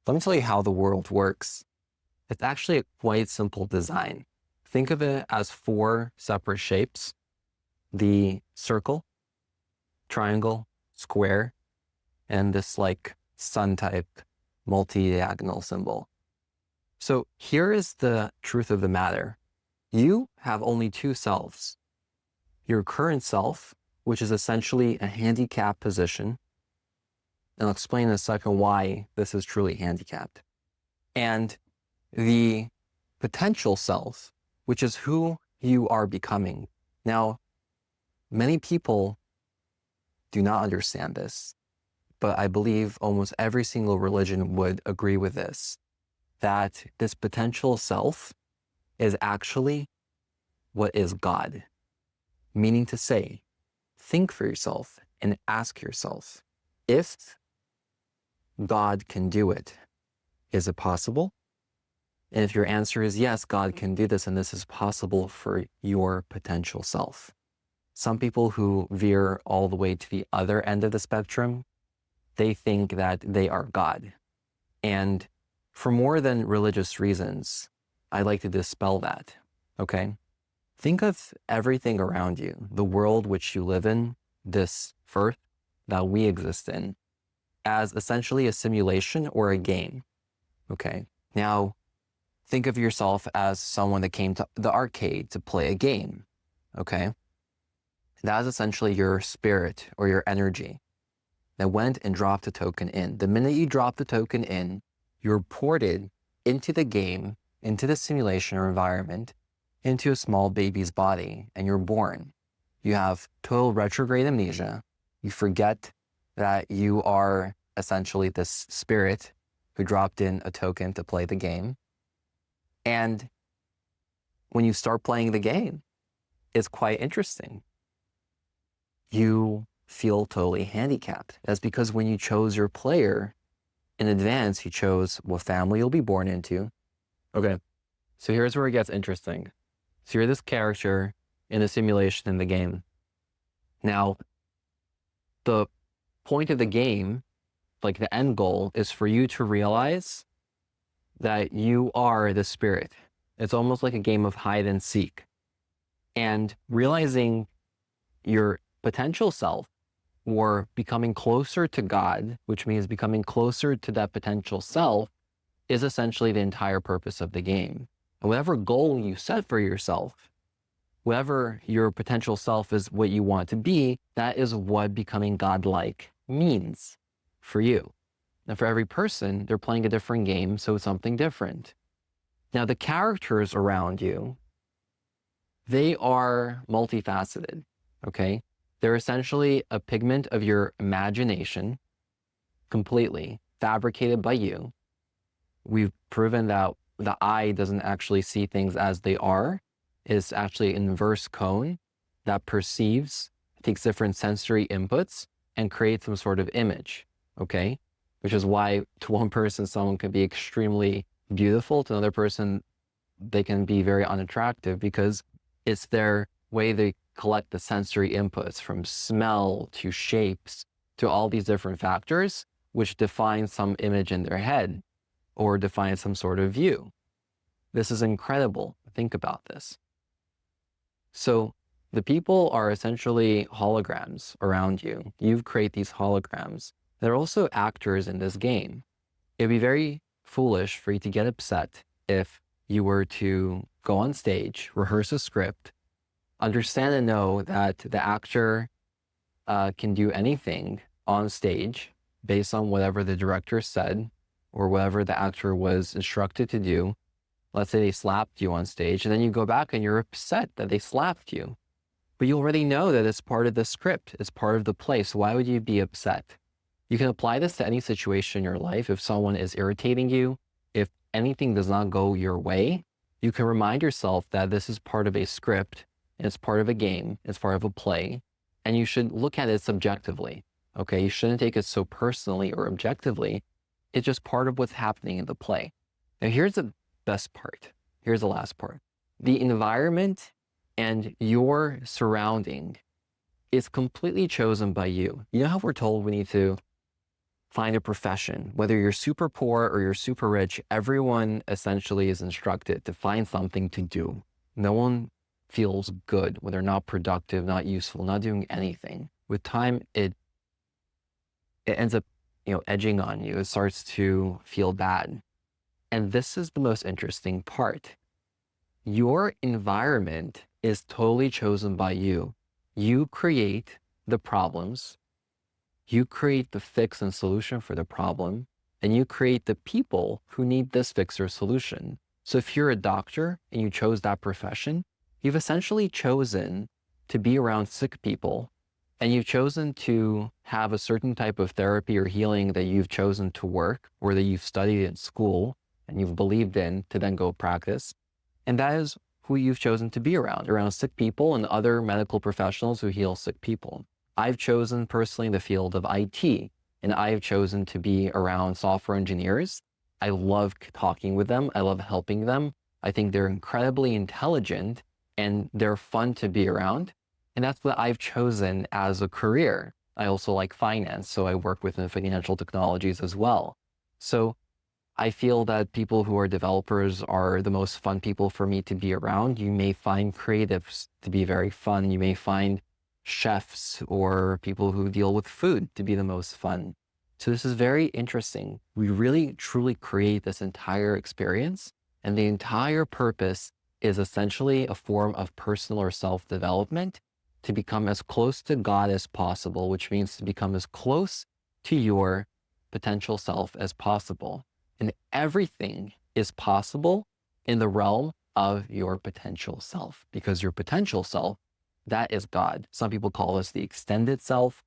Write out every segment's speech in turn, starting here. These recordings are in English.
Let me tell you how the world works. It's actually a quite simple design. Think of it as four separate shapes: the circle, triangle, square, and this like sun type multi-diagonal symbol. So here is the truth of the matter. You have only two selves. Your current self, which is essentially a handicapped position, and I'll explain in a second why this is truly handicapped, and the potential self, which is who you are becoming. Now, many people do not understand this, but I believe almost every single religion would agree with this, that this potential self is actually what is God. Meaning to say, think for yourself and ask yourself, if God can do it, is it possible? And if your answer is yes, God can do this, and this is possible for your potential self. Some people who veer all the way to the other end of the spectrum, they think that they are God. And for more than religious reasons, I like to dispel that, okay? Think of everything around you, the world which you live in, this earth that we exist in, as essentially a simulation or a game, okay? Now, think of yourself as someone that came to the arcade to play a game, okay? That is essentially your spirit or your energy that went and dropped a token in. The minute you drop the token in, you're ported into the game, into the simulation or environment, into a small baby's body, and you're born. You have total retrograde amnesia. You forget that you are essentially this spirit who dropped in a token to play the game. And when you start playing the game, it's quite interesting. You feel totally handicapped. That's because when you chose your player in advance, you chose what family you'll be born into. Okay, so here's where it gets interesting. So you're this character in a simulation in the game. Now, the point of the game, like the end goal, is for you to realize that you are the spirit. It's almost like a game of hide and seek. And realizing your potential self or becoming closer to God, which means becoming closer to that potential self, is essentially the entire purpose of the game. And whatever goal you set for yourself, whatever your potential self is what you want to be, that is what becoming godlike means for you. And for every person, they're playing a different game, so it's something different. Now, the characters around you, they are multifaceted, okay? They're essentially a pigment of your imagination, completely fabricated by you. We've proven that the eye doesn't actually see things as they are. It's actually an inverse cone that perceives, takes different sensory inputs, and creates some sort of image, okay? Which is why to one person, someone can be extremely beautiful. To another person, they can be very unattractive because it's their way they collect the sensory inputs from smell to shapes to all these different factors, which define some image in their head or define some sort of view. This is incredible. Think about this. So the people are essentially holograms around you. You create these holograms. They're also actors in this game. It'd be very foolish for you to get upset if you were to go on stage, rehearse a script, understand and know that the actor can do anything on stage based on whatever the director said or whatever the actor was instructed to do. Let's say they slapped you on stage, and then you go back and you're upset that they slapped you. But you already know that it's part of the script, it's part of the play, so why would you be upset? You can apply this to any situation in your life. If someone is irritating you, if anything does not go your way, you can remind yourself that this is part of a script, it's part of a game, it's part of a play, and you should look at it subjectively, okay? You shouldn't take it so personally or objectively. It's just part of what's happening in the play. Now here's the best part. Here's the last part. The environment and your surrounding is completely chosen by you. You know how we're told we need to find a profession. Whether you're super poor or you're super rich, everyone essentially is instructed to find something to do. No one feels good when they're not productive, not useful, not doing anything. With time, it ends up, edging on you. It starts to feel bad. And this is the most interesting part. Your environment is totally chosen by you. You create the problems, you create the fix and solution for the problem, and you create the people who need this fix or solution. So if you're a doctor and you chose that profession, you've essentially chosen to be around sick people, and you've chosen to have a certain type of therapy or healing that you've chosen to work or that you've studied in school and you've believed in to then go practice. And that is who you've chosen to be around sick people and other medical professionals who heal sick people. I've chosen personally the field of IT, and I've chosen to be around software engineers. I love talking with them. I love helping them. I think they're incredibly intelligent and they're fun to be around. And that's what I've chosen as a career. I also like finance, so I work within financial technologies as well. So I feel that people who are developers are the most fun people for me to be around. You may find creatives to be very fun. You may find chefs or people who deal with food to be the most fun. So this is very interesting. We really truly create this entire experience, and the entire purpose is essentially a form of personal or self-development to become as close to God as possible, which means to become as close to your potential self as possible. And everything is possible in the realm of your potential self, because your potential self, that is God. Some people call this the extended self.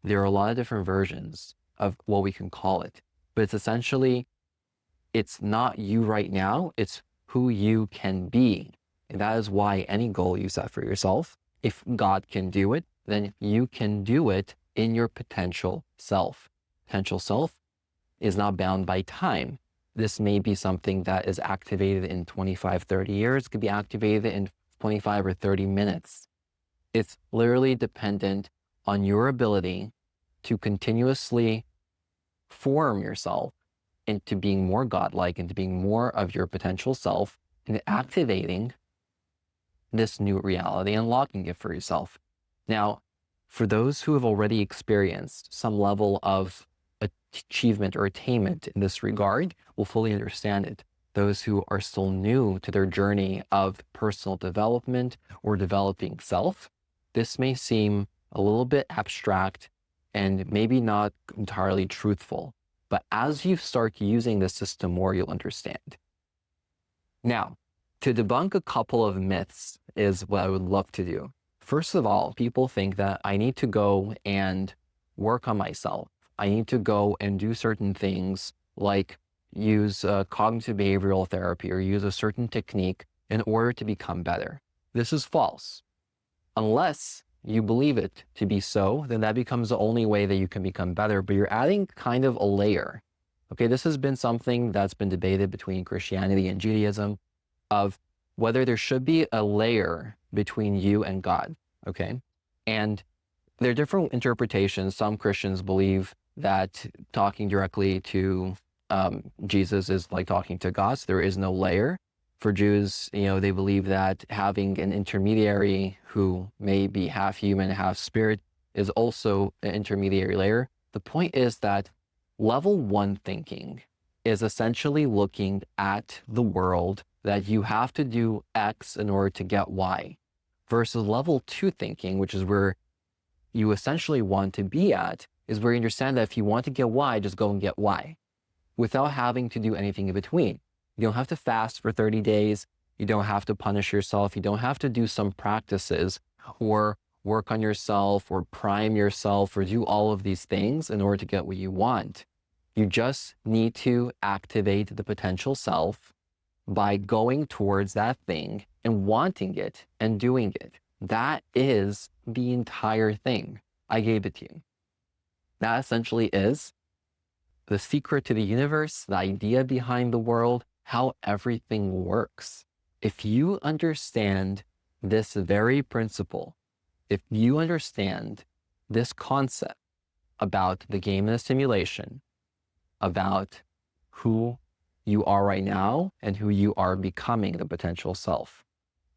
There are a lot of different versions of what we can call it, but it's essentially, it's not you right now, it's who you can be. And that is why any goal you set for yourself, if God can do it, then you can do it in your potential self. Potential self is not bound by time. This may be something that is activated in 25, 30 years. It could be activated in 25 or 30 minutes. It's literally dependent on your ability to continuously form yourself into being more godlike, into being more of your potential self, and activating this new reality, unlocking it for yourself. Now, for those who have already experienced some level of achievement or attainment in this regard will fully understand it. Those who are still new to their journey of personal development or developing self, this may seem a little bit abstract and maybe not entirely truthful. But as you start using this system more, you'll understand. Now, to debunk a couple of myths is what I would love to do. First of all, people think that I need to go and work on myself. I need to go and do certain things like use cognitive behavioral therapy or use a certain technique in order to become better. This is false. Unless you believe it to be so, then that becomes the only way that you can become better, but you're adding kind of a layer. Okay, this has been something that's been debated between Christianity and Judaism of whether there should be a layer between you and God, okay? And there are different interpretations. Some Christians believe that talking directly to Jesus is like talking to God, so there is no layer. For Jews, they believe that having an intermediary who may be half human, half spirit is also an intermediary layer. The point is that level 1 thinking is essentially looking at the world that you have to do X in order to get Y, versus level 2 thinking, which is where you essentially want to be at, is where you understand that if you want to get Y, just go and get Y without having to do anything in between. You don't have to fast for 30 days. You don't have to punish yourself. You don't have to do some practices or work on yourself or prime yourself or do all of these things in order to get what you want. You just need to activate the potential self by going towards that thing and wanting it and doing it. That is the entire thing. I gave it to you. That essentially is the secret to the universe, the idea behind the world, how everything works. If you understand this very principle, if you understand this concept about the game and the simulation, about who you are right now and who you are becoming, the potential self.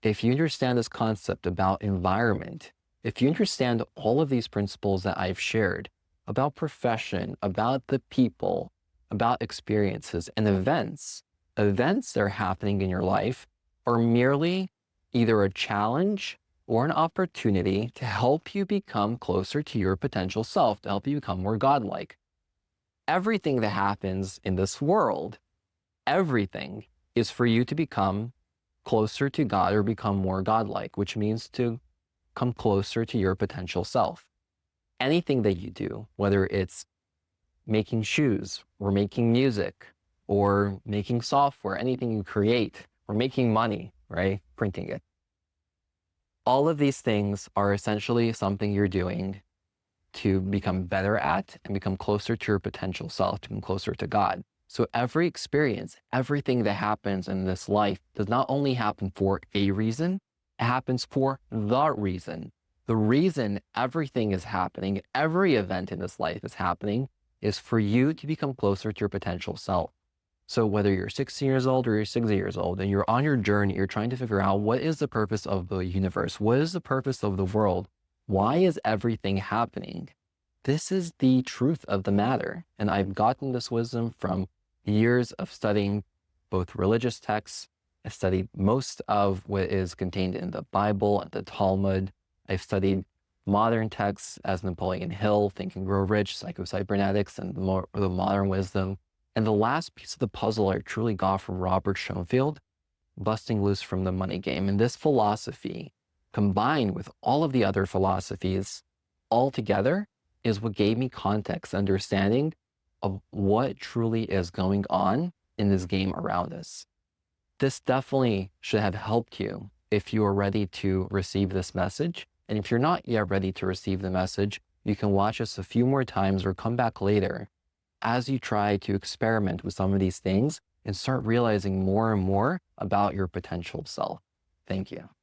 If you understand this concept about environment, if you understand all of these principles that I've shared about profession, about the people, about experiences and events that are happening in your life are merely either a challenge or an opportunity to help you become closer to your potential self, to help you become more godlike. Everything that happens in this world, everything is for you to become closer to God or become more godlike, which means to come closer to your potential self. Anything that you do, whether it's making shoes or making music or making software, anything you create or making money, right? Printing it. All of these things are essentially something you're doing to become better at and become closer to your potential self, to become closer to God. So every experience, everything that happens in this life does not only happen for a reason, it happens for the reason. The reason everything is happening, every event in this life is happening, is for you to become closer to your potential self. So whether you're 16 years old or you're 60 years old and you're on your journey, you're trying to figure out what is the purpose of the universe? What is the purpose of the world? Why is everything happening? This is the truth of the matter. And I've gotten this wisdom from years of studying both religious texts. I studied most of what is contained in the Bible and the Talmud. I've studied modern texts as Napoleon Hill, Think and Grow Rich, Psycho-Cybernetics, and the modern wisdom. And the last piece of the puzzle I truly got from Robert Schoenfield, Busting Loose from the Money Game. And this philosophy, combined with all of the other philosophies all together, is what gave me context, understanding of what truly is going on in this game around us. This definitely should have helped you if you are ready to receive this message. And if you're not yet ready to receive the message, you can watch us a few more times or come back later as you try to experiment with some of these things and start realizing more and more about your potential self. Thank you.